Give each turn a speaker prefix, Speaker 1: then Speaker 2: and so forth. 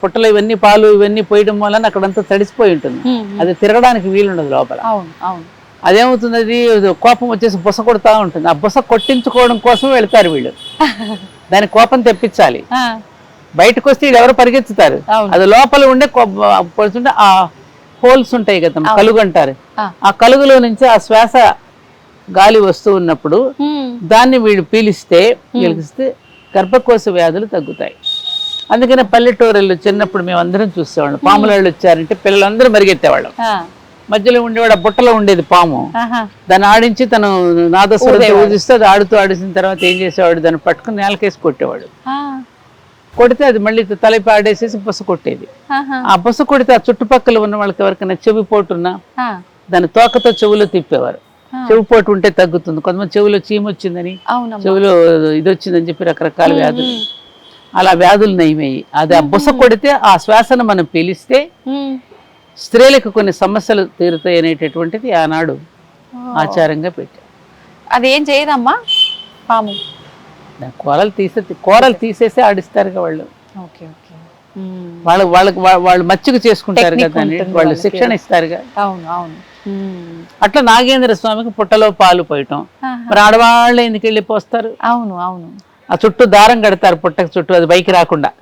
Speaker 1: పుట్టలో ఇవన్నీ పాలు ఇవన్నీ పోయడం వలన అక్కడంతా తడిసిపోయి ఉంటుంది. అది తిరగడానికి వీలుండదు లోపల. అదేమవుతుంది, అది కోపం వచ్చేసి బుస కొడతా ఉంటుంది. ఆ బుస కొట్టించుకోవడం కోసం వెళ్తారు వీళ్ళు. దాని కోపం తెప్పించాలి. బయటకు వస్తే వీళ్ళు ఎవరు పరిగెత్తుతారు. అది లోపల ఉండే పడుతుంటే ఆ హోల్స్ ఉంటాయి కదా, కలుగు అంటారు. ఆ కలుగులో నుంచి ఆ శ్వాస గాలి వస్తూ ఉన్నప్పుడు దాన్ని వీళ్ళు పీలిస్తే గర్భకోశ వ్యాధులు తగ్గుతాయి. అందుకనే పల్లెటూరులో చిన్నప్పుడు మేము అందరం చూసేవాళ్ళం. పాములాళ్ళు వచ్చారంటే పిల్లలందరూ మరిగెత్తేవాళ్ళం. మధ్యలో ఉండేవాడు, ఆ బుట్టలో ఉండేది పాము. దాన్ని ఆడించి తను నాదస్వరంతో ఊదిస్తే అది ఆడిసిన తర్వాత ఏం చేసేవాడు, దాన్ని పట్టుకుని నేలకేసి కొట్టేవాడు. కొడితే అది మళ్ళీ తలపి ఆడేసేసి బుస కొట్టేది. ఆ బుస కొడితే ఆ చుట్టుపక్కల ఉన్న వాళ్ళకి ఎవరికైనా చెవిపోటున్నా దాన్ని తోకతో చెవులో తిప్పేవారు. చెవిపోటు ఉంటే తగ్గుతుంది. కొంతమంది చెవిలో చీమ వచ్చిందని, చెవిలో ఇది వచ్చిందని చెప్పి రకరకాల వ్యాధులు, అలా వ్యాధులు నయమయ్యి. అది ఆ బుస కొడితే ఆ శ్వాసను మనం పీలిస్తే స్త్రీలకు కొన్ని సమస్యలు తీరుతాయి అనేటటువంటిది ఆనాడు ఆచారంగా పెట్టారు.
Speaker 2: అదేం చేయదమ్మా పాము?
Speaker 1: కూరలు తీసేసి ఆడిస్తారు వాళ్ళు. వాళ్ళు మచ్చిక చేసుకుంటారు కదా, వాళ్ళు శిక్షణ ఇస్తారుగా. అట్లా నాగేంద్ర స్వామికి పుట్టలో పాలు పోయటం. మరి ఆడవాళ్ళు ఎందుకు వెళ్ళి పోస్తారు?
Speaker 2: అవును అవును.
Speaker 1: ఆ చుట్టూ దారం కడతారు పుట్టకు చుట్టూ, అది పైకి రాకుండా.